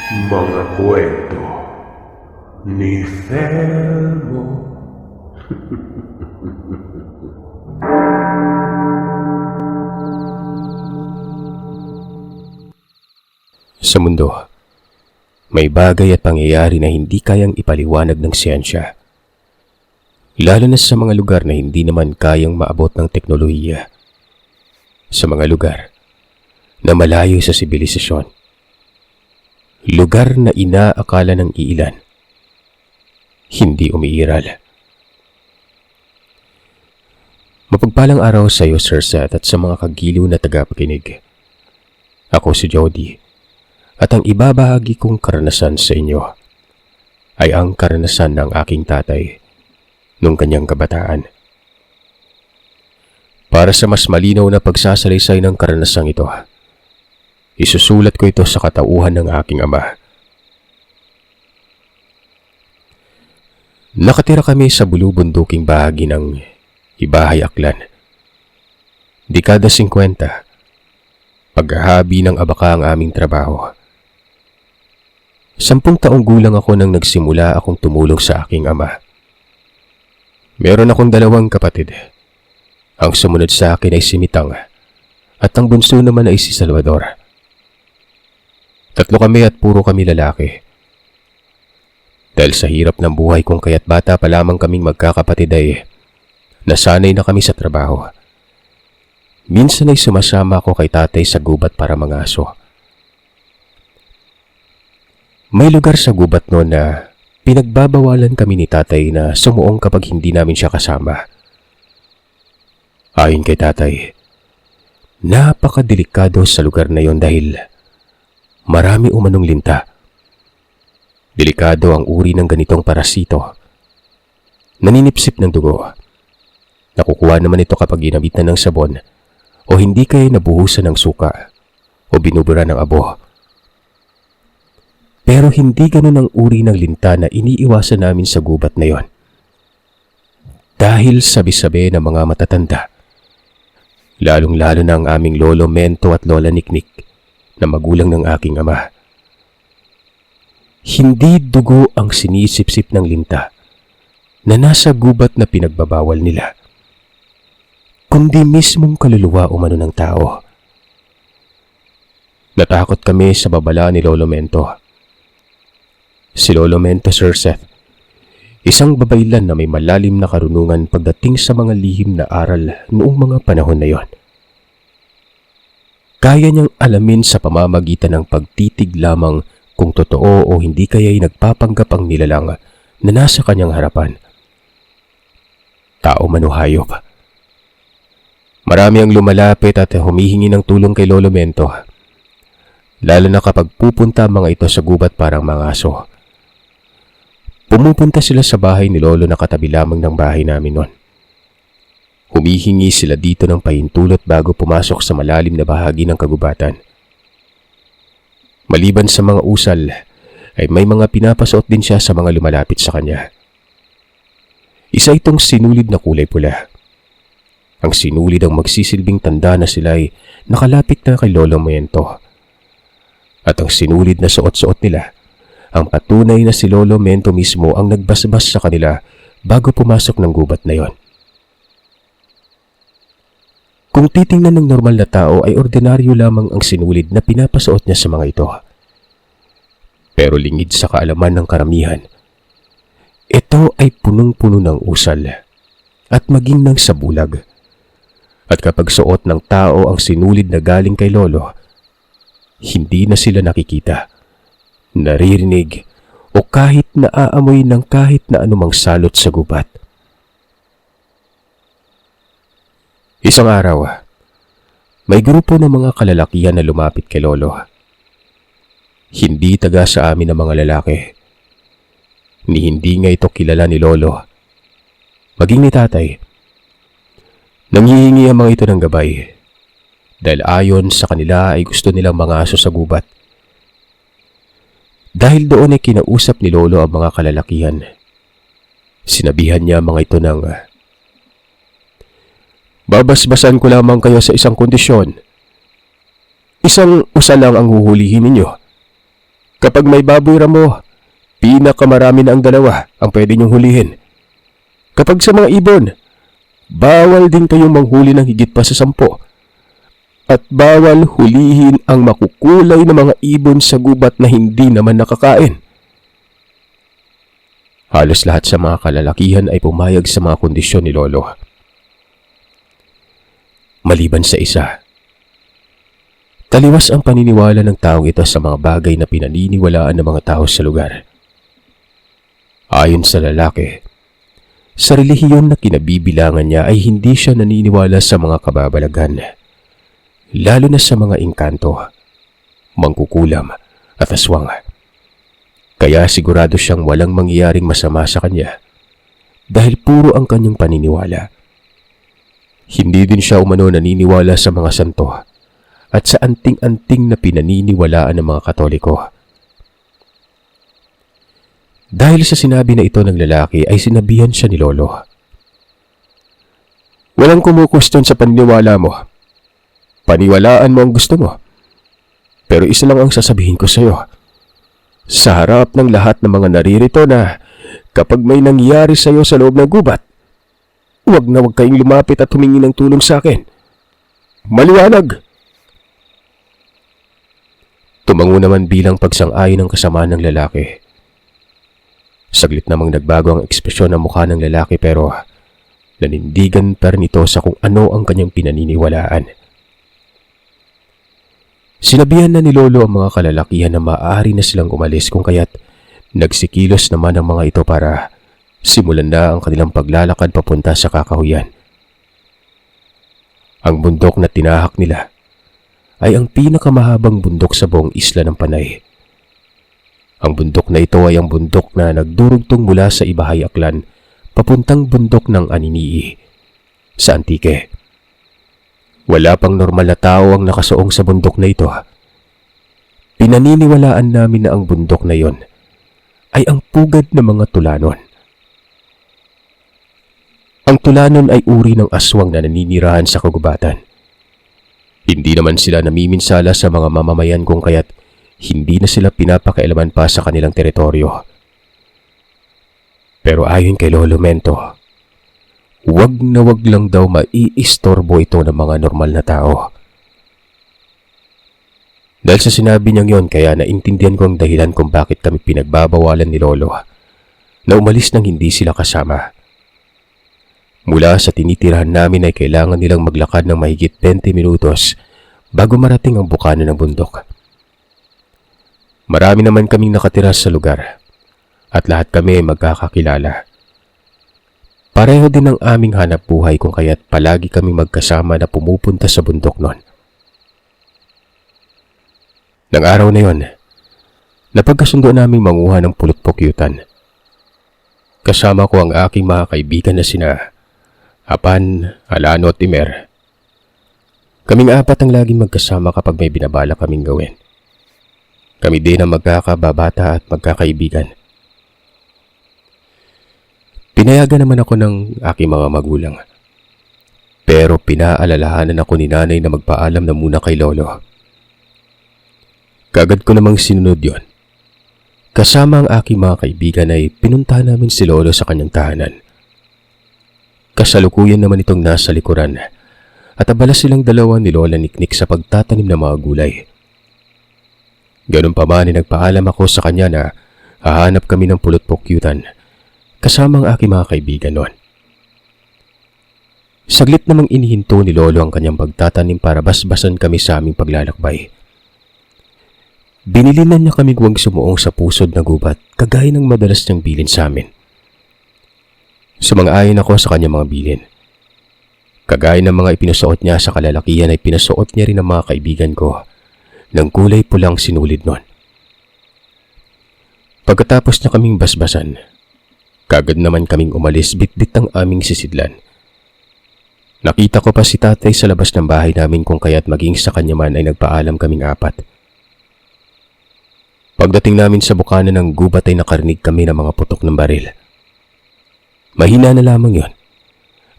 Mga kwento ni Felmo. Sa mundo, may bagay at pangyayari na hindi kayang ipaliwanag ng siyensya. Lalo na sa mga lugar na hindi naman kayang maabot ng teknolohiya. Sa mga lugar na malayo sa sibilisasyon. Lugar na inaakala ng iilan. Hindi umiiral. Mapagpalang araw sa iyo, Sir Seth, at sa mga kagiliw na tagapakinig. Ako si Jody. At ang ibabahagi kong karanasan sa inyo ay ang karanasan ng aking tatay nung kanyang kabataan. Para sa mas malinaw na pagsasalaysay ng karanasang ito, isusulat ko ito sa katauhan ng aking ama. Nakatira kami sa bulubunduking bahagi ng Ibahay Aklan. Dekada 50, paghahabi ng abaka ang aming trabaho. 10 taong gulang ako nang nagsimula akong tumulong sa aking ama. Meron akong 2 kapatid. Ang sumunod sa akin ay si Mitang at ang bunso naman ay si Salvador. 3 kami at puro kami lalaki. Dahil sa hirap ng buhay kung kaya't bata pa lamang kaming magkakapatid ay nasanay na kami sa trabaho. Minsan ay sumasama ako kay tatay sa gubat para mangaso. May lugar sa gubat noon na pinagbabawalan kami ni tatay na sumuong kapag hindi namin siya kasama. Ayon kay tatay, napakadelikado sa lugar na yon dahil marami umanong linta. Delikado ang uri ng ganitong parasito. Naninipsip ng dugo. Nakukuha naman ito kapag ginamitan ng sabon o hindi kaya nabuhusan ng suka o binubura ng abo. Pero hindi ganun ang uri ng linta na iniiwasan namin sa gubat na yon. Dahil sabi-sabi ng mga matatanda, lalong-lalo na ang aming lolo Mento at lola Niknik na magulang ng aking ama. Hindi dugo ang sinisipsip ng linta na nasa gubat na pinagbabawal nila, kundi mismong kaluluwa umano ng tao. Natakot kami sa babala ni Lolo Mento. Si Lolo Mento, Sir Seth, isang babaylan na may malalim na karunungan pagdating sa mga lihim na aral noong mga panahon na yon. Kaya niyang alamin sa pamamagitan ng pagtitig lamang kung totoo o hindi kaya'y nagpapanggap ang nilalang na nasa kanyang harapan. Tao man o hayop. Marami ang lumalapit at humihingi ng tulong kay Lolo Mento. Lalo na kapag pupunta mga ito sa gubat parang mga aso. Pumupunta sila sa bahay ni Lolo na katabi lamang ng bahay namin noon. Humihingi sila dito ng pahintulot bago pumasok sa malalim na bahagi ng kagubatan. Maliban sa mga usal, ay may mga pinapasuot din siya sa mga lumalapit sa kanya. Isa itong sinulid na kulay pula. Ang sinulid ang magsisilbing tanda na sila ay nakalapit na kay Lolo Mento. At ang sinulid na suot-suot nila, ang patunay na si Lolo Mento mismo ang nagbasbas sa kanila bago pumasok ng gubat na yon. Kung titingnan ng normal na tao ay ordinaryo lamang ang sinulid na pinapasuot niya sa mga ito. Pero lingid sa kaalaman ng karamihan, ito ay punong-puno ng usal at maging ng sabulag. At kapag suot ng tao ang sinulid na galing kay Lolo, hindi na sila nakikita, naririnig o kahit naaamoy ng kahit na anumang salot sa gubat. Isang araw, may grupo ng mga kalalakihan na lumapit kay Lolo. Hindi taga sa amin ang mga lalaki. Ni hindi nga ito kilala ni Lolo, maging ni tatay. Nanghihingi ang mga ito ng gabay dahil ayon sa kanila ay gusto nilang mga aso sa gubat. Dahil doon ay kinausap ni Lolo ang mga kalalakihan. Sinabihan niya mga ito ng, babasbasan ko lamang kayo sa isang kondisyon. Isang usa lang ang huhulihin ninyo. Kapag may baboy ramo, pinakamarami na ang dalawa ang pwede niyong hulihin. Kapag sa mga ibon, bawal din kayong manghuli ng higit pa sa 10. At bawal hulihin ang makukulay na mga ibon sa gubat na hindi naman nakakain. Halos lahat sa mga kalalakihan ay pumayag sa mga kondisyon ni Lolo. Maliban sa isa. Taliwas ang paniniwala ng taong ito sa mga bagay na pinaniniwalaan ng mga tao sa lugar. Ayon sa lalaki, sa relihiyon na kinabibilangan niya ay hindi siya naniniwala sa mga kababalagan, lalo na sa mga engkanto, mangkukulam at aswang. Kaya sigurado siyang walang mangyayaring masama sa kanya dahil puro ang kanyang paniniwala. Hindi din siya umano naniniwala sa mga santo at sa anting-anting na pinaniniwalaan ng mga Katoliko. Dahil sa sinabi na ito ng lalaki ay sinabihan siya ni Lolo. Walang kumukwestiyon sa paniniwala mo. Paniwalaan mo ang gusto mo. Pero isa lang ang sasabihin ko sa iyo. Sa harap ng lahat ng mga naririto na kapag may nangyari sa iyo sa loob ng gubat, huwag na huwag kayong lumapit at humingi ng tulong sa akin. Maliwanag! Tumango naman bilang pagsang-ayon ng kasama ng lalaki. Saglit namang nagbago ang ekspresyon ng mukha ng lalaki pero nanindigan pa rin ito sa kung ano ang kanyang pinaniniwalaan. Sinabihan na ni Lolo ang mga kalalakihan na maaari na silang umalis kung kaya't nagsikilos naman ang mga ito para simulan na ang kanilang paglalakad papunta sa kakahuyan. Ang bundok na tinahak nila ay ang pinakamahabang bundok sa buong isla ng Panay. Ang bundok na ito ay ang bundok na nagdurugtong mula sa Ibahay Aklan papuntang bundok ng Aninii sa Antique. Wala pang normal na tao ang nakasuong sa bundok na ito. Pinaniniwalaan namin na ang bundok na yon ay ang pugad ng mga tulanon. Ang tulanon ay uri ng aswang na naninirahan sa kagubatan. Hindi naman sila namiminsala sa mga mamamayan kung kaya't hindi na sila pinapakailaman pa sa kanilang teritoryo. Pero ayon kay Lolo Mento, wag na wag lang daw maiistorbo ito ng mga normal na tao. Dahil sa sinabi niyang yon, kaya naintindihan ko ang dahilan kung bakit kami pinagbabawalan ni Lolo na umalis nang hindi sila kasama. Mula sa tinitirahan namin ay kailangan nilang maglakad ng mahigit 20 minutos bago marating ang bukana ng bundok. Marami naman kaming nakatira sa lugar at lahat kami magkakakilala. Pareho din ang aming hanap buhay kung kaya't palagi kaming magkasama na pumupunta sa bundok noon. Nang araw na yon, napagkasundo naming manguha ng pulot-pukyutan. Kasama ko ang aking mga kaibigan na sina Apan, Alano at Imer. Kaming apat ang laging magkasama kapag may binabala kaming gawin. Kami din ang magkakababata at magkakaibigan. Pinayagan naman ako ng aking mga magulang. Pero pinaalalahanan ako ni nanay na magpaalam na muna kay Lolo. Kagad ko namang sinunod yon. Kasama ang aking mga kaibigan ay pinuntahan namin si Lolo sa kanyang tahanan. Kasalukuyan naman itong nasa likuran at abala silang dalawa ni Lola Niknik sa pagtatanim ng mga gulay. Ganun pa man ay nagpaalam ako sa kanya na hahanap kami ng pulot-pukyutan kasama ang aking mga kaibigan noon. Saglit namang inihinto ni Lolo ang kanyang pagtatanim para basbasan kami sa aming paglalakbay. Binilinan niya kami huwag sumuong sa pusod na gubat kagaya ng madalas niyang bilin sa amin. Sumang-ayon ako sa kanyang mga bilin. Kagaya ng mga ipinasuot niya sa kalalakihan ay pinasuot niya rin ang mga kaibigan ko ng kulay pulang sinulid noon. Pagkatapos na kaming basbasan, kagad naman kaming umalis bitbit ang aming sisidlan. Nakita ko pa si tatay sa labas ng bahay namin kung kaya't maging sa kanya man ay nagpaalam kaming apat. Pagdating namin sa bukana ng gubat ay nakarinig kami ng mga putok ng baril. Mahina na lamang yon.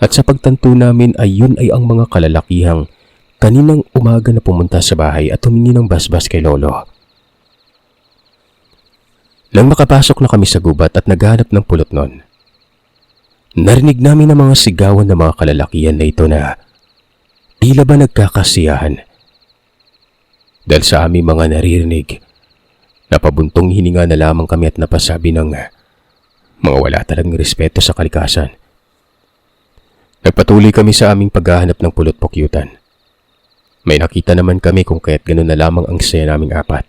At sa pagtanto namin ay yun ay ang mga kalalakihang kaninang umaga na pumunta sa bahay at humingi ng basbas kay Lolo. Nang makapasok na kami sa gubat at naghanap ng pulot nun, narinig namin ang mga sigawan ng mga kalalakihan na ito na tila ba nagkakasiyahan. Dahil sa aming mga naririnig, napabuntong hininga na lamang kami at napasabi ng mga wala talagang respeto sa kalikasan. Nagpatuloy kami sa aming paghahanap ng pulot-pukyutan. May nakita naman kami kung kaya't ganoon na lamang ang saya naming apat.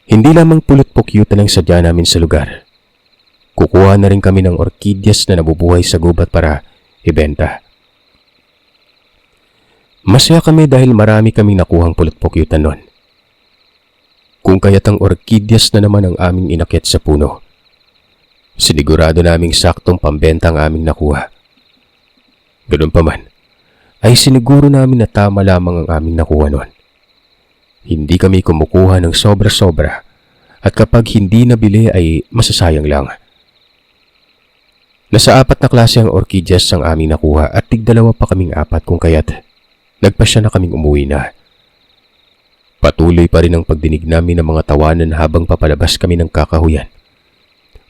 Hindi lamang pulot-pukyutan ang sadya namin sa lugar. Kukuha na rin kami ng orkidyas na nabubuhay sa gubat para ibenta. Masaya kami dahil marami kaming nakuhang pulot-pukyutan nun. Kung kaya't ang orkidyas na naman ang aming inakyat sa puno. Sinigurado naming saktong pambenta ang aming nakuha. Ganun pa man, ay siniguro namin na tama lamang ang aming nakuha nun. Hindi kami kumukuha ng sobra-sobra at kapag hindi nabili ay masasayang lang. Nasa 4 na klase ang orkidyas ang aming nakuha at tig-2 pa kaming 4 kung kaya't nagpasya na kaming umuwi na. Patuloy pa rin ang pagdinig namin ng mga tawanan habang papalabas kami ng kakahuyan.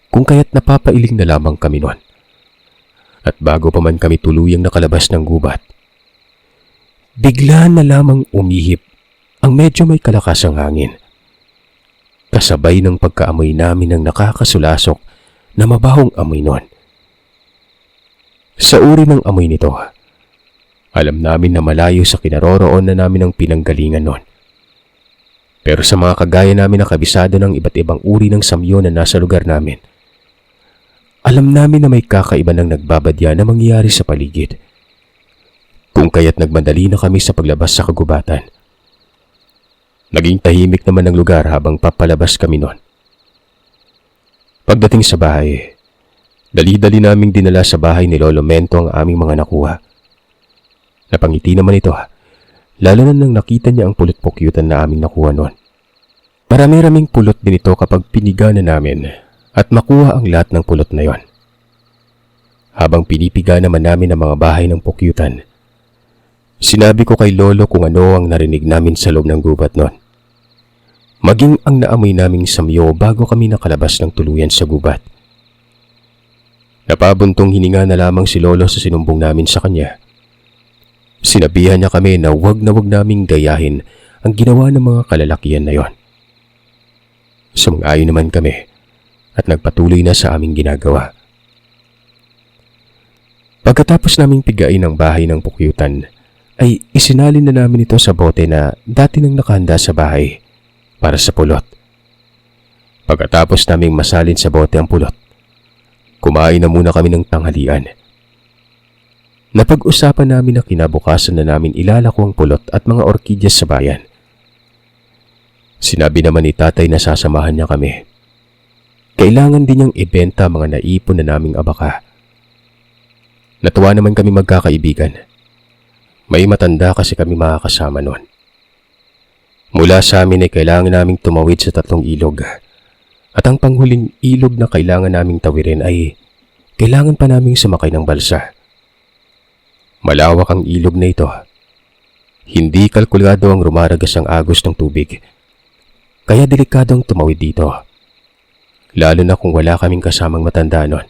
Kung kaya't napapailing na lamang kami nun. At bago pa man kami tuluyang nakalabas ng gubat, bigla na lamang umihip ang medyo may kalakasang hangin. Kasabay ng pagkaamoy namin ng nakakasulasok na mabahong amoy nun. Sa uri ng amoy nito, alam namin na malayo sa kinaroroon na namin ang pinanggalingan nun. Pero sa mga kagaya namin na kabisado ng iba't ibang uri ng samyo na nasa lugar namin, alam namin na may kakaiba ng nagbabadya na mangyayari sa paligid. Kung kaya't nagmadali na kami sa paglabas sa kagubatan. Naging tahimik naman ang lugar habang papalabas kami nun. Pagdating sa bahay, dali-dali naming dinala sa bahay ni Lolo Mento ang aming mga nakuha. Napangiti naman ito, lalo na nang nakita niya ang pulot-pukyutan na aming nakuha nun. Marami-raming pulot din ito kapag piniga na namin at makuha ang lahat ng pulot na yon. Habang pinipiga naman namin ang mga bahay ng pukyutan, sinabi ko kay Lolo kung ano ang narinig namin sa loob ng gubat nun. Maging ang naamoy naming samyo bago kami nakalabas ng tuluyan sa gubat. Napabuntong hininga na lamang si Lolo sa sinumbong namin sa kanya. Sinabihan niya kami na wag naming gayahin ang ginawa ng mga kalalakihan na yon. Sumang-ayon naman kami at nagpatuloy na sa aming ginagawa. Pagkatapos naming pigain ang bahay ng pukyutan, ay isinalin na namin ito sa bote na dati nang nakahanda sa bahay para sa pulot. Pagkatapos naming masalin sa bote ang pulot, kumain na muna kami ng tanghalian. Napag-usapan namin na kinabukasan na namin ilalako ang pulot at mga orkidyas sa bayan. Sinabi naman ni tatay na sasamahan niya kami. Kailangan din niyang ibenta mga naipon na naming abaka. Natuwa naman kami magkakaibigan. May matanda kasi kami makakasama noon. Mula sa amin ay kailangan naming tumawid sa 3 ilog. At ang panghuling ilog na kailangan naming tawirin ay kailangan pa naming sumakay ng balsa. Malawak ang ilog na ito. Hindi kalkulado ang rumaragas ang agos ng tubig. Kaya delikadong tumawid dito. Lalo na kung wala kaming kasamang matanda nun.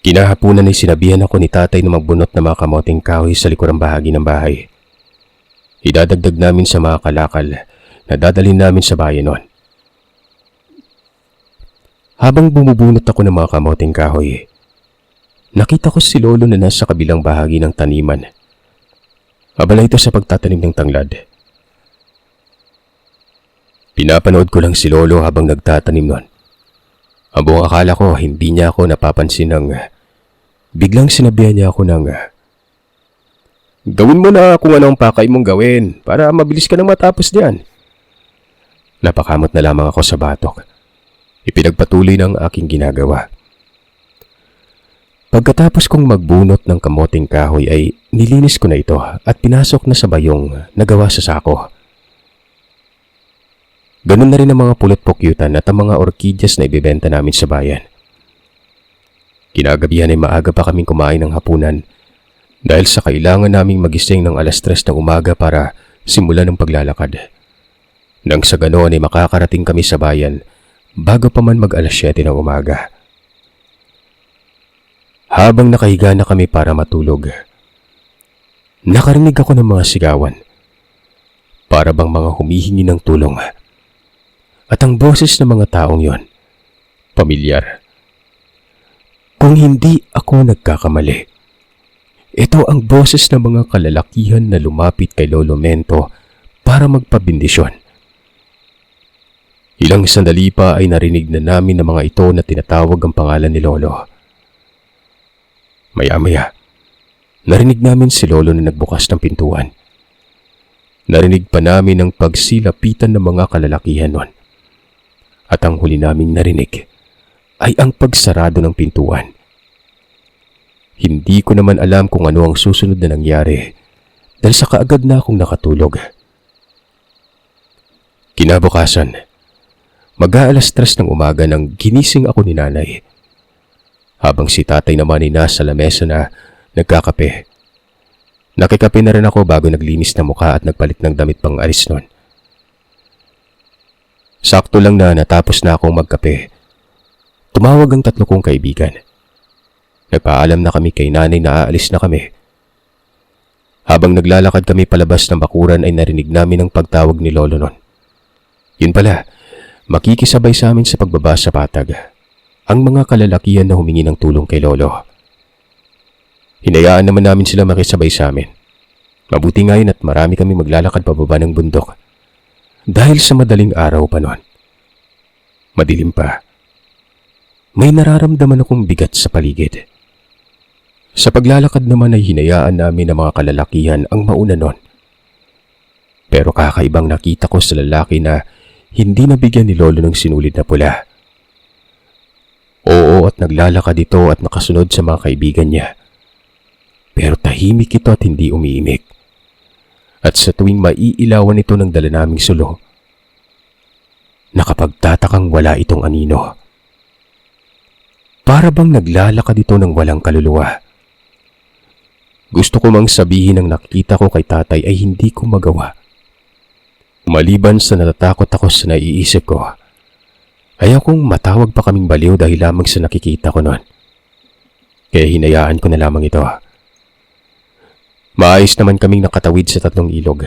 Kinahapunan ay sinabihan ako ni tatay na magbunot ng mga kamoting kahoy sa likurang bahagi ng bahay. Idadagdag namin sa mga kalakal na dadalhin namin sa bayan nun. Habang bumubunot ako ng mga kamoting kahoy, nakita ko si Lolo na nasa kabilang bahagi ng taniman. Abala ito sa pagtatanim ng tanglad. Pinapanood ko lang si Lolo habang nagtatanim nun. Ang buong akala ko hindi niya ako napapansin nang biglang sinabihan niya ako ng "Gawin mo na kung anong pakay mong gawin para mabilis ka nang matapos diyan." Napakamot na lamang ako sa batok. Ipinagpatuloy ng aking ginagawa. Pagkatapos kong magbunot ng kamoting kahoy ay nilinis ko na ito at pinasok na sa bayong nagawa sa sako. Ganun na rin ang mga pulot-pukyutan at ang mga orkidyas na ibibenta namin sa bayan. Kinagabihan ay maaga pa kaming kumain ng hapunan dahil sa kailangan naming magising ng 3:00 ng umaga para simulan ng paglalakad. Nang sa ganoon ay makakarating kami sa bayan bago pa man mag-alas 7 ng umaga. Habang nakahiga na kami para matulog, nakarinig ako ng mga sigawan. Para bang mga humihingi ng tulong. At ang boses ng mga taong yon, pamilyar. Kung hindi ako nagkakamali, ito ang boses ng mga kalalakihan na lumapit kay Lolo Mento para magpabindisyon. Ilang sandali pa ay narinig na namin ng mga ito na tinatawag ang pangalan ni Lolo. Maya-maya, narinig namin si Lolo na nagbukas ng pintuan. Narinig pa namin ang pagsilapitan ng mga kalalakihan nun. At ang huli naming narinig ay ang pagsarado ng pintuan. Hindi ko naman alam kung ano ang susunod na nangyari dahil sa kaagad na akong nakatulog. Kinabukasan, mag-aalas 3 ng umaga nang ginising ako ni nanay. Habang si tatay naman ay nasa lamesa na nagkakape. Nakikape na rin ako bago naglinis ng mukha at nagpalit ng damit pang alis nun. Sakto lang na natapos na akong magkape. Tumawag ang 3 kong kaibigan. Nagpaalam na kami kay nanay na aalis na kami. Habang naglalakad kami palabas ng bakuran ay narinig namin ang pagtawag ni Lolo nun. Yun pala, makikisabay sa amin sa pagbaba sa patag ang mga kalalakihan na humingi ng tulong kay Lolo. Hinayaan naman namin sila makisabay sa amin. Mabuti nga yun at marami kami maglalakad pababa ng bundok. Dahil sa madaling araw pa noon. Madilim pa. May nararamdaman akong bigat sa paligid. Sa paglalakad naman ay hinayaan namin ng mga kalalakihan ang mauna noon. Pero kakaibang nakita ko sa lalaki na hindi nabigyan ni Lolo ng sinulid na pula. Oo, at naglalakad ito at nakasunod sa mga kaibigan niya. Pero tahimik ito at hindi umiimik. At sa tuwing maiilawan ito ng dala naming sulo, nakapagtatakang wala itong anino. Para bang naglalakad ito ng walang kaluluwa. Gusto ko mang sabihin ang nakita ko kay tatay ay hindi ko magawa. Maliban sa natatakot ako sa naiisip ko, ayaw kong matawag pa kaming baliw dahil lamang sa nakikita ko noon. Kaya hinayaan ko na lamang ito. Maayos naman kaming nakatawid sa 3 ilog.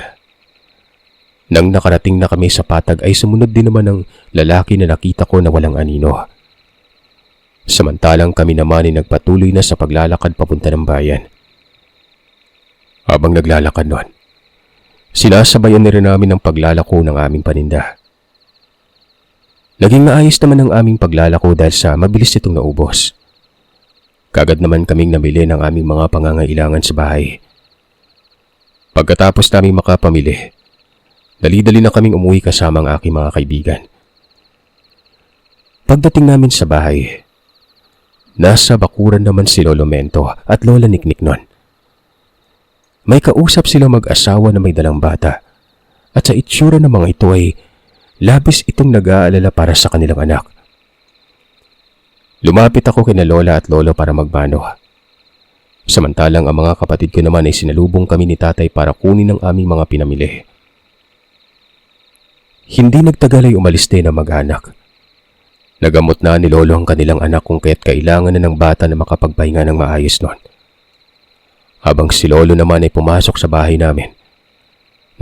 Nang nakarating na kami sa patag ay sumunod din naman ang lalaki na nakita ko na walang anino. Samantalang kami naman ay nagpatuloy na sa paglalakad papunta ng bayan. Habang naglalakad noon, sinasabayan na rin namin ang paglalako ng aming paninda. Naging maayos naman ang aming paglalako dahil sa mabilis itong naubos. Kagad naman kaming namili ng aming mga pangangailangan sa bahay. Pagkatapos namin makapamili, dali-dali na kaming umuwi kasama ang aking mga kaibigan. Pagdating namin sa bahay, nasa bakuran naman si Lolo Mento at Lola Niknik nun. May kausap sila mag-asawa na may dalang bata at sa itsura ng mga ito ay labis itong nag-aalala para sa kanilang anak. Lumapit ako kina Lola at Lolo para magmano. Samantalang ang mga kapatid ko naman ay sinalubong kami ni tatay para kunin ang aming mga pinamili. Hindi nagtagal ay umalis din ang mag-anak. Nagamot na ni Lolo ang kanilang anak kung kaya't kailangan na ng bata na makapagpahinga ng maayos noon. Habang si Lolo naman ay pumasok sa bahay namin,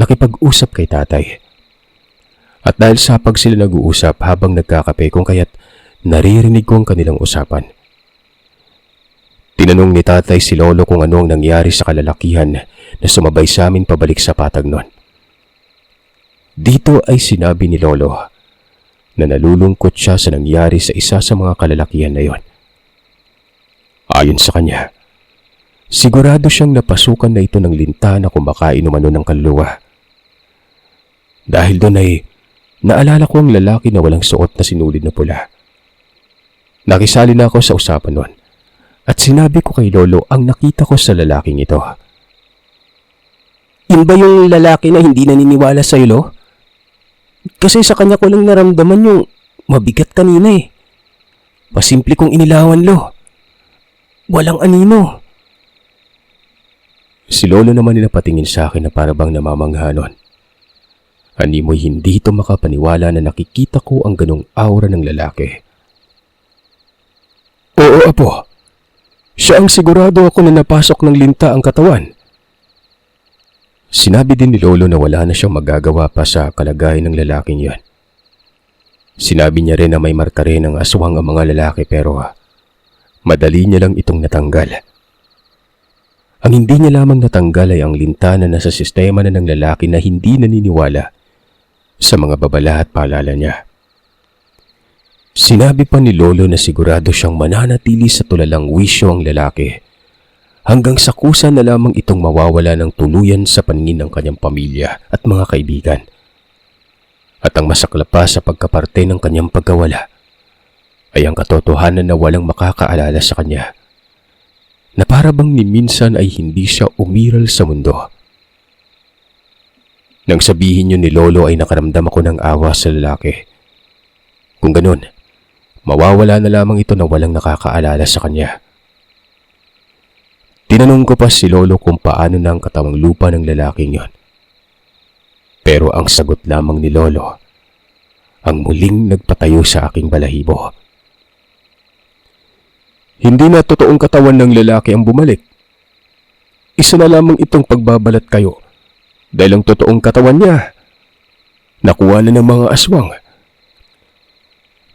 nakipag-usap kay tatay. At dahil sa pag sila nag-uusap habang nagkakape kung kaya't naririnig ko ang kanilang usapan. Tinanong ni tatay si Lolo kung ano ang nangyari sa kalalakihan na sumabay sa amin pabalik sa patag noon. Dito ay sinabi ni Lolo na nalulungkot siya sa nangyari sa isa sa mga kalalakihan na yon. Ayon sa kanya, sigurado siyang napasukan na ito ng linta na kumakain umano ng kaluluwa. Dahil doon ay naalala ko ang lalaki na walang suot na sinulid na pula. Nakisali na ako sa usapan noon at sinabi ko kay Lolo ang nakita ko sa lalaking ito. Yun ba yung lalaki na hindi naniniwala sa'yo, Lo? Kasi sa kanya ko lang naramdaman yung mabigat kanina eh. Pasimple kong inilawan, Lo. Walang anino. Si Lolo naman nila patingin sa akin na para bang namamangha nun. Animoy hindi ito makapaniwala na nakikita ko ang ganong aura ng lalaki. Oo, Apo. Siya ang sigurado ako na napasok ng linta ang katawan. Sinabi din ni Lolo na wala na siyang magagawa pa sa kalagayan ng lalaking yon. Sinabi niya rin na may marka rin ng aswang ang mga lalaki pero madali niya lang itong natanggal. Ang hindi niya lamang natanggal ay ang linta na nasa sistema na ng lalaki na hindi naniniwala sa mga babala at paalala niya. Sinabi pa ni Lolo na sigurado siyang mananatili sa tulalang wisyo ang lalaki hanggang sa kusa na lamang itong mawawala ng tuluyan sa paningin ng kanyang pamilya at mga kaibigan. At ang masaklap pa sa pagkaparte ng kanyang pagkawala ay ang katotohanan na walang makakaalala sa kanya, na para bang ni minsan ay hindi siya umiral sa mundo. Nang sabihin niyo ni Lolo ay nakaramdam ako ng awa sa lalaki. Kung ganun, mawawala na lamang ito na walang nakakaalala sa kanya. Tinanong ko pa si Lolo kung paano na ang katawang lupa ng lalaking yon. Pero ang sagot lamang ni Lolo ang muling nagpatayo sa aking balahibo. Hindi na totoong katawan ng lalaki ang bumalik. Isa na lamang itong pagbabalat kayo dahil ang totoong katawan niya nakuha na ng mga aswang.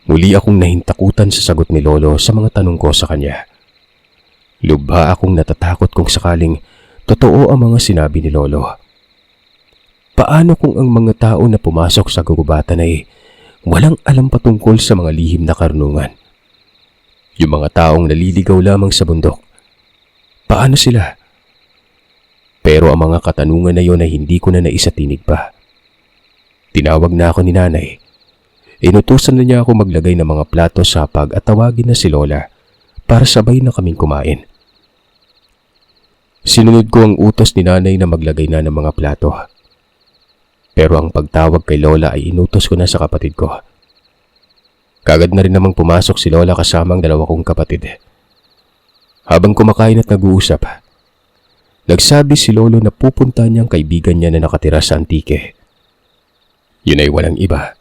Muli akong nahintakutan sa sagot ni Lolo sa mga tanong ko sa kanya. Lubha akong natatakot kung sakaling totoo ang mga sinabi ni Lolo. Paano kung ang mga tao na pumasok sa gugubatan ay walang alam patungkol sa mga lihim na karunungan? Yung mga taong naliligaw lamang sa bundok, paano sila? Pero ang mga katanungan na yon ay hindi ko na naisatinig pa. Tinawag na ako ni Nanay. Inutusan na niya ako maglagay ng mga plato sa hapag at tawagin na si Lola para sabay na kaming kumain. Sinunod ko ang utos ni Nanay na maglagay na ng mga plato. Pero ang pagtawag kay Lola ay inutos ko na sa kapatid ko. Kagad na rin namang pumasok si Lola kasama ang dalawa kong kapatid. Habang kumakain at nag-uusap, nagsabi si Lolo na pupunta niyang kaibigan niya na nakatira sa Antique. Yun ay walang iba,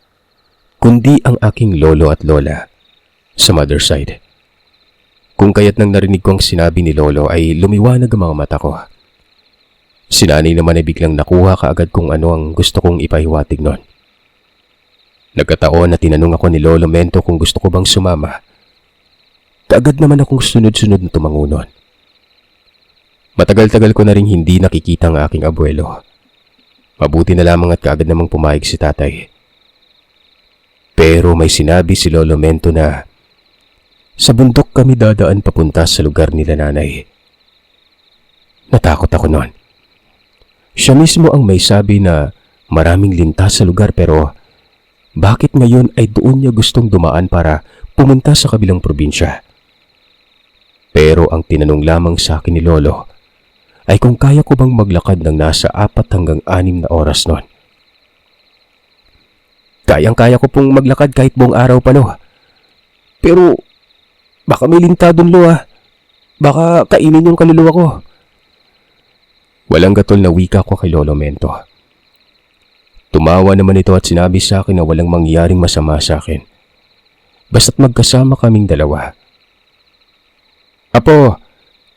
kundi ang aking lolo at lola sa mother side. Kung kaya't nang narinig ko ang sinabi ni Lolo ay lumiwanag ang mga mata ko. Si Nanay naman ay biglang nakuha kaagad kung ano ang gusto kong ipahiwatig nun. Nagkataon na tinanong ako ni Lolo Mento kung gusto ko bang sumama. Kaagad naman akong sunod-sunod na tumango nun. Matagal-tagal ko na rin hindi nakikita ang aking abuelo. Mabuti na lamang at kaagad namang pumayag si tatay. Pero may sinabi si Lolo Mento na sa bundok kami dadaan papunta sa lugar nila Nanay. Natakot ako nun. Siya mismo ang may sabi na maraming linta sa lugar pero bakit ngayon ay doon niya gustong dumaan para pumunta sa kabilang probinsya? Pero ang tinanong lamang sa akin ni Lolo ay kung kaya ko bang maglakad ng nasa 4 hanggang 6 na oras nun. Kayang-kaya ko pong maglakad kahit buong araw pa, Lo. Pero baka may linta doon, Lo. Baka kainin yung kaluluwa ko. Walang gatol na wika ko kay Lolo Mento. Tumawa naman ito at sinabi sa akin na walang mangyaring masama sa akin. Basta't magkasama kaming dalawa. Apo,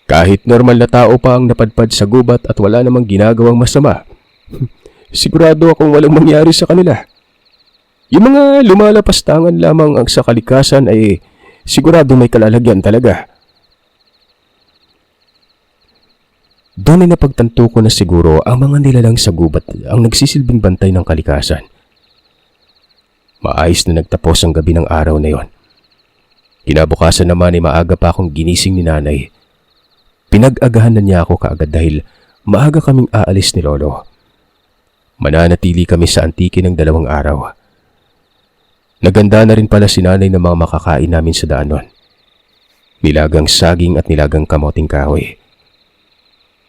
kahit normal na tao pa ang napadpad sa gubat at wala namang ginagawang masama, sigurado akong walang mangyari sa kanila. Yung mga lumalapastangan lamang ang sa kalikasan ay sigurado may kalalagyan talaga. Doon ay napagtanto ko na siguro ang mga nilalang sa gubat ang nagsisilbing bantay ng kalikasan. Maayos na nagtapos ang gabi ng araw na yon. Kinabukasan naman ay maaga pa akong ginising ni Nanay. Pinag-agahan na niya ako kaagad dahil maaga kaming aalis ni Lolo. Mananatili kami sa Antique ng 2 araw. Naganda na rin pala si Nanay ng mga makakain namin sa daan nun. Nilagang saging at nilagang kamoting kahoy.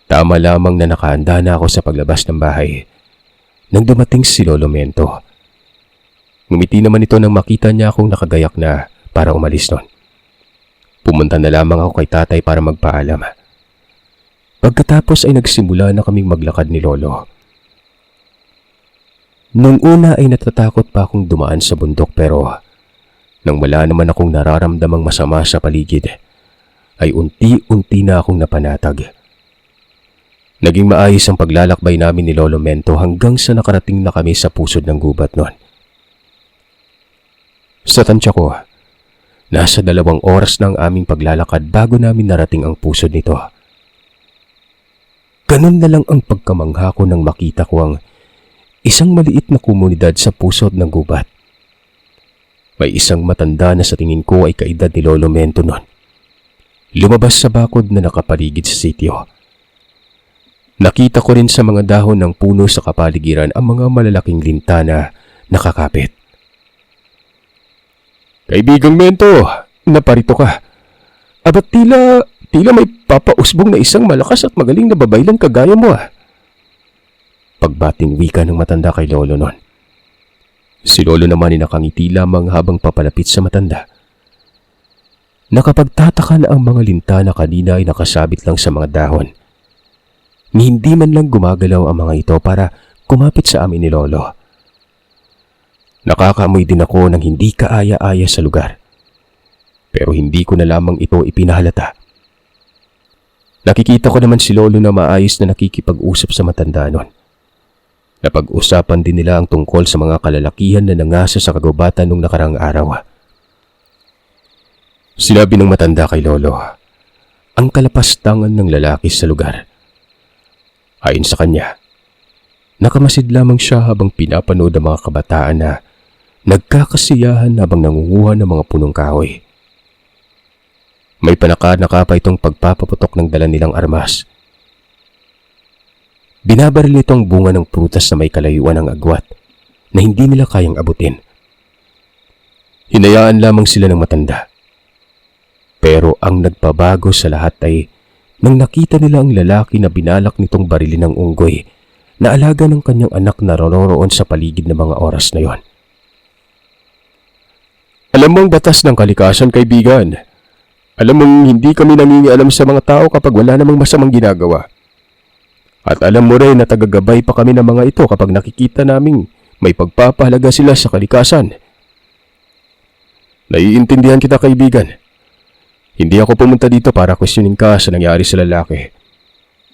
Tama lamang na nakahanda na ako sa paglabas ng bahay nang dumating si Lolo Mento. Ngumiti naman ito nang makita niya akong nakagayak na para umalis nun. Pumunta na lamang ako kay tatay para magpaalam. Pagkatapos ay nagsimula na kaming maglakad ni Lolo. Nung una ay natatakot pa akong dumaan sa bundok pero nang wala naman akong nararamdamang masama sa paligid, ay unti-unti na akong napanatag. Naging maayos ang paglalakbay namin ni Lolo Mento hanggang sa nakarating na kami sa pusod ng gubat noon. Sa tansya ko, nasa 2 oras na ang aming paglalakad bago namin narating ang pusod nito. Ganun na lang ang pagkamangha ko nang makita ko ang isang maliit na komunidad sa pusod ng gubat. May isang matanda na sa tingin ko ay kaedad ni Lolo Mento noon. Lumabas sa bakod na nakapaligid sa sitio. Nakita ko rin sa mga dahon ng puno sa kapaligiran ang mga malalaking linta na nakakapit. Kaibigang Mento, naparito ka. Abat tila may papausbong na isang malakas at magaling na babaylan kagaya mo ah. Pagbating wika ng matanda kay Lolo noon. Si Lolo naman ay nakangiti lamang habang papalapit sa matanda. Nakapagtataka na ang mga linta na kanina ay nakasabit lang sa mga dahon. Hindi man lang gumagalaw ang mga ito para kumapit sa amin ni Lolo. Nakakaamoy din ako ng hindi kaaya-aya sa lugar. Pero hindi ko na lamang ito ipinahalata. Nakikita ko naman si Lolo na maayos na nakikipag-usap sa matanda noon. Napag-usapan din nila ang tungkol sa mga kalalakihan na nangasa sa kagubatan nung nakarang araw. Sinabi ng matanda kay Lolo, ang kalapastangan ng lalaki sa lugar. Ayon sa kanya, nakamasid lamang siya habang pinapanood ang mga kabataan na nagkakasiyahan habang nangunguha ng mga punong kahoy. May panaka-naka pa itong pagpapaputok ng dala nilang armas. Binabaril itong bunga ng prutas na may kalayuan ng agwat na hindi nila kayang abutin. Hinayaan lamang sila ng matanda. Pero ang nagpabago sa lahat ay nang nakita nila ang lalaki na binalak nitong barilin ng unggoy na alaga ng kanyang anak na naroroon sa paligid ng mga oras na yon. Alam mo ang batas ng kalikasan, kaibigan. Alam mong hindi kami nangingialam sa mga tao kapag wala namang masamang ginagawa. At alam mo rin na tagagabay pa kami ng mga ito kapag nakikita naming may pagpapahalaga sila sa kalikasan. Naiintindihan kita, kaibigan. Hindi ako pumunta dito para questionin ka sa nangyari sa lalaki.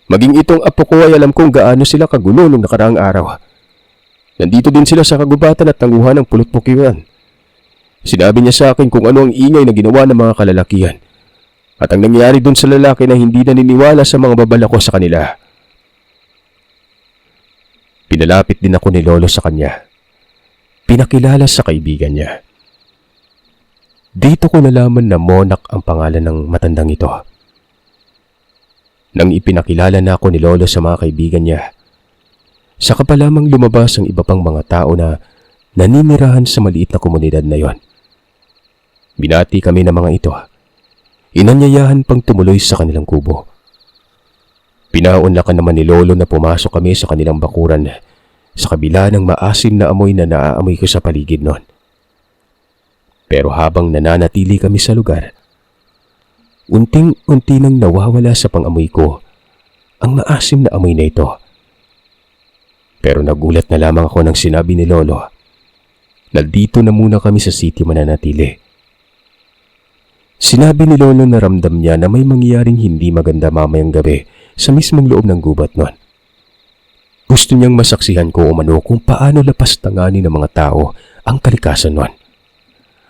Maging itong apo ko ay alam kung gaano sila kagulo nung nakaraang araw. Nandito din sila sa kagubatan at nanguha ng pulot-pukiwan. Sinabi niya sa akin kung ano ang ingay na ginawa ng mga kalalakihan. At ang nangyari dun sa lalaki na hindi naniniwala sa mga babalako sa kanila. Pinalapit din ako ni Lolo sa kanya. Pinakilala sa kaibigan niya. Dito ko nalaman na Monak ang pangalan ng matandang ito. Nang ipinakilala na ako ni Lolo sa mga kaibigan niya, saka pa lamang lumabas ang iba pang mga tao na naninirahan sa maliit na komunidad na yon. Binati kami ng mga ito. Inanyayahan pang tumuloy sa kanilang kubo. Pinaunlakan naman ni Lolo na pumasok kami sa kanilang bakuran sa kabila ng maasim na amoy na naaamoy ko sa paligid noon. Pero habang nananatili kami sa lugar, unting-unti nang nawawala sa pangamoy ko ang maasim na amoy na ito. Pero nagulat na lamang ako nang sinabi ni Lolo na dito na muna kami sa city mananatili. Sinabi ni Lolo na ramdam niya na may mangyayaring hindi maganda mamayang gabi sa mismong loob ng gubat noon. Gusto niyang masaksihan ko umano kung paano lapastanganin ng mga tao ang kalikasan noon.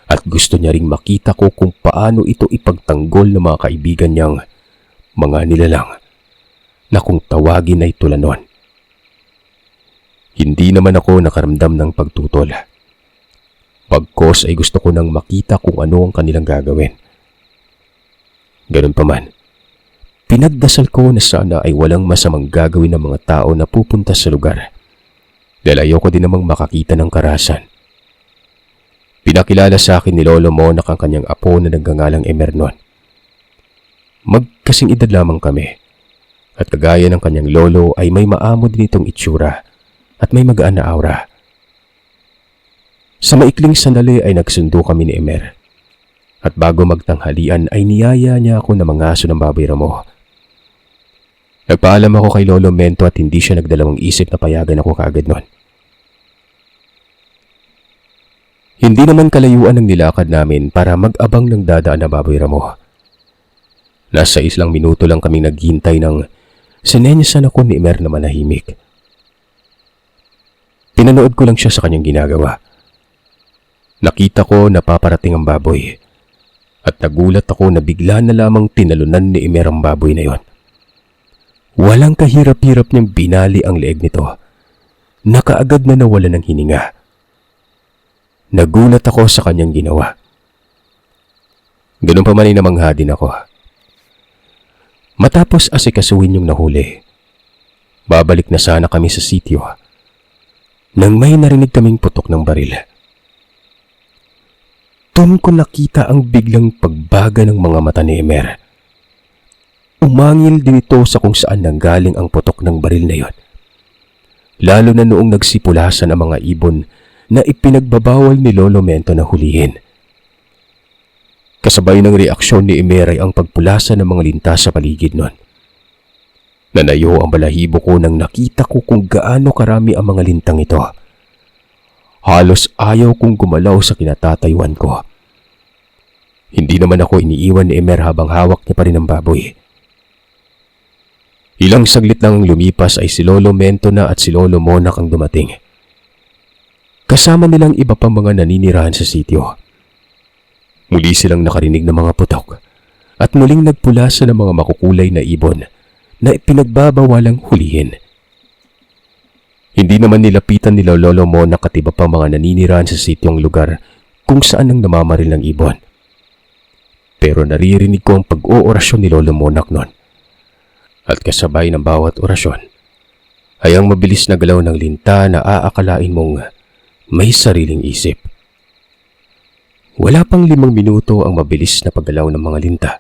At gusto niya ring makita ko kung paano ito ipagtanggol ng mga kaibigan niyang mga nilalang na kung tawagin ay tulanon. Hindi naman ako nakaramdam ng pagtutol. Pagkos ay gusto ko nang makita kung ano ang kanilang gagawin. Ganun pa man, pinagdasal ko na sana ay walang masamang gagawin ng mga tao na pupunta sa lugar dahil ayoko din namang makakita ng karahasan. Pinakilala sa akin ni Lolo Monak ang kanyang apo na nagngangalang Emer noon. Magkasing edad lamang kami at kagaya ng kanyang lolo ay may maamo din itong itsura at may magaan na aura. Sa maikling sandali ay nagsundo kami ni Emer at bago magtanghalian ay niyaya niya ako na mangaso ng baboy ramo. Nagpaalam ako kay Lolo Mento at hindi siya nagdalawang isip na payagan ako kaagad noon. Hindi naman kalayuan ang nilakad namin para mag-abang ng dadaan na baboy ramo. Nasa islang minuto lang kaming naghintay ng sinenyasan ako ni Emer na manahimik. Pinanood ko lang siya sa kanyang ginagawa. Nakita ko na paparating ang baboy at nagulat ako na bigla na lamang tinalunan ni Emer ang baboy na yon. Walang kahirap-hirap niyang binali ang leeg nito. Nakaagad na nawala ng hininga. Nagulat ako sa kanyang ginawa. Ganun pa man ay namangha din ako. Matapos asikasuhin yung nahuli, babalik na sana kami sa sityo nang may narinig kaming putok ng baril. Doon ko nakita ang biglang pagbaga ng mga mata ni Emer. Umangil din ito sa kung saan nanggaling ang putok ng baril na yon. Lalo na noong nagsipulasan ang mga ibon na ipinagbabawal ni Lolo Mento na hulihin. Kasabay ng reaksyon ni Emer ay ang pagpulasan ng mga linta sa paligid nun. Nanayo ang balahibo ko nang nakita ko kung gaano karami ang mga lintang ito. Halos ayaw kong gumalaw sa kinatatayuan ko. Hindi naman ako iniiwan ni Emer habang hawak niya pa rin ang baboy. Ilang saglit lang lumipas ay si Lolo Mento na at si Lolo Monak ang dumating. Kasama nilang iba pang mga naninirahan sa sityo. Muli silang nakarinig ng mga putok at muling nagpulasa ng mga makukulay na ibon na ipinagbabawalang hulihin. Hindi naman nilapitan nila Lolo Monak at iba pang mga naninirahan sa sityong lugar kung saan ang namamaril ng ibon. Pero naririnig ko ang pag-oorasyon ni Lolo Monak noon. At kasabay ng bawat orasyon ay ang mabilis na galaw ng linta na aakalain mong may sariling isip. Wala pang 5 minuto ang mabilis na paggalaw ng mga linta.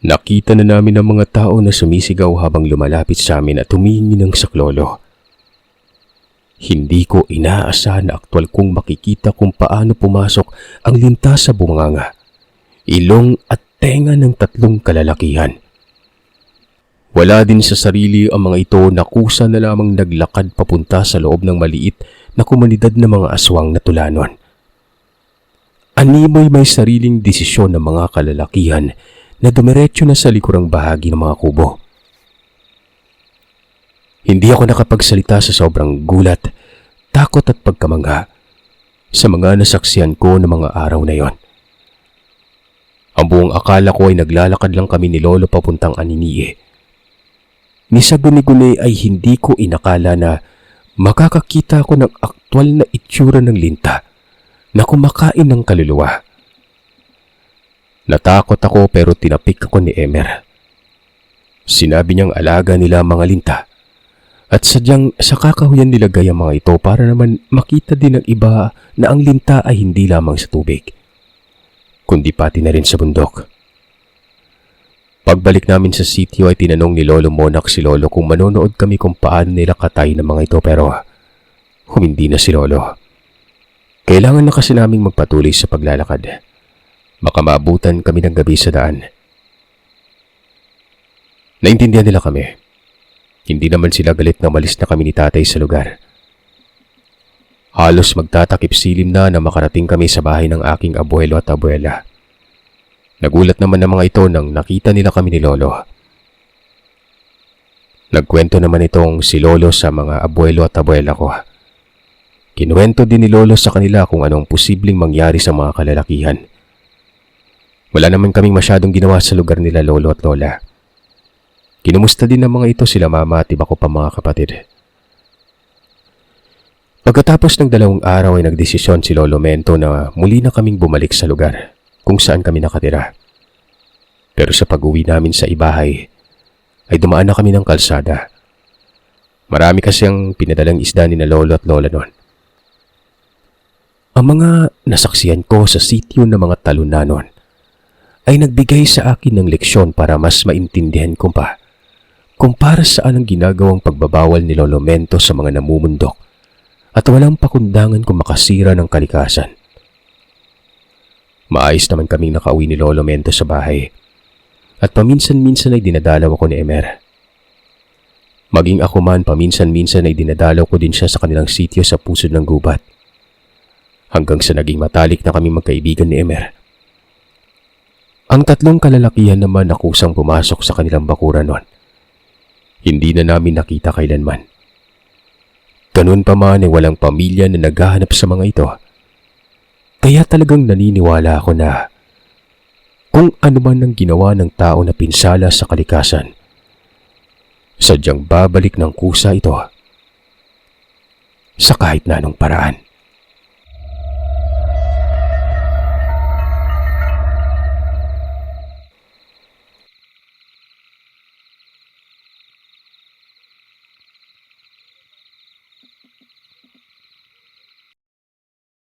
Nakita na namin ang mga tao na sumisigaw habang lumalapit sa amin at humihingi ng saklolo. Hindi ko inaasahan na aktwal kong makikita kung paano pumasok ang linta sa bunganga, ilong at tenga ng 3 kalalakihan. Wala din sa sarili ang mga ito na kusa na lamang naglakad papunta sa loob ng maliit na komunidad ng mga aswang na tulanon. Animoy may sariling desisyon ng mga kalalakihan na dumiretso na sa likurang bahagi ng mga kubo. Hindi ako nakapagsalita sa sobrang gulat, takot at pagkamangha sa mga nasaksihan ko ng mga araw na yon. Ang buong akala ko ay naglalakad lang kami ni Lolo papuntang Aniniye. Ni sa guni-guni ay hindi ko inakala na makakakita ako ng aktwal na itsura ng linta na kumakain ng kaluluwa. Natakot ako pero tinapik ako ni Emer. Sinabi niyang alaga nila mga linta at sadyang sa kakahuyan nilagay ang mga ito para naman makita din ng iba na ang linta ay hindi lamang sa tubig, kundi pati na rin sa bundok. Pagbalik namin sa sitio ay tinanong ni Lolo Monak si Lolo kung manonood kami kung paano nila katay ng mga ito pero humindi na si Lolo. Kailangan na kasi naming magpatuloy sa paglalakad. Baka maabutan kami ng gabi sa daan. Naintindihan nila kami. Hindi naman sila galit na malis na kami ni tatay sa lugar. Halos magtatakip silim na makarating kami sa bahay ng aking abuelo at abuela. Nagulat naman ang mga ito nang nakita nila kami ni Lolo. Nagkwento naman itong si Lolo sa mga abuelo at abuela ko. Kinuwento din ni Lolo sa kanila kung anong posibleng mangyari sa mga kalalakihan. Wala naman kaming masyadong ginawa sa lugar nila Lolo at Lola. Kinumusta din ng mga ito sila mama at iba ko pa mga kapatid. Pagkatapos ng 2 araw ay nagdesisyon si Lolo Mento na muli na kaming bumalik sa lugar kung saan kami nakatira. Pero sa pag-uwi namin sa ibahay, ay dumaan na kami ng kalsada. Marami kasi ang pinadalang isda ni na Lolo at Lola noon. Ang mga nasaksihan ko sa sityo ng mga talunanon ay nagbigay sa akin ng leksyon para mas maintindihan ko pa kung para saan ang ginagawang pagbabawal ni Lolo Mento sa mga namumundok at walang pakundangan kung makasira ng kalikasan. Maayos naman kaming nakauwi ni Lolo Mento sa bahay at paminsan-minsan ay dinadalaw ako ni Emer. Maging ako man paminsan-minsan ay dinadalaw ko din siya sa kanilang sityo sa pusod ng gubat. hanggang sa naging matalik na kami magkaibigan ni Emer. Ang tatlong kalalakihan naman na kusang pumasok sa kanilang bakuran noon. Hindi na namin nakita kailanman. Ganun pa man ay walang pamilya na naghahanap sa mga ito. Kaya talagang naniniwala ako na kung ano man ang ginawa ng tao na pinsala sa kalikasan, sadyang babalik ng kusa ito sa kahit na anong paraan.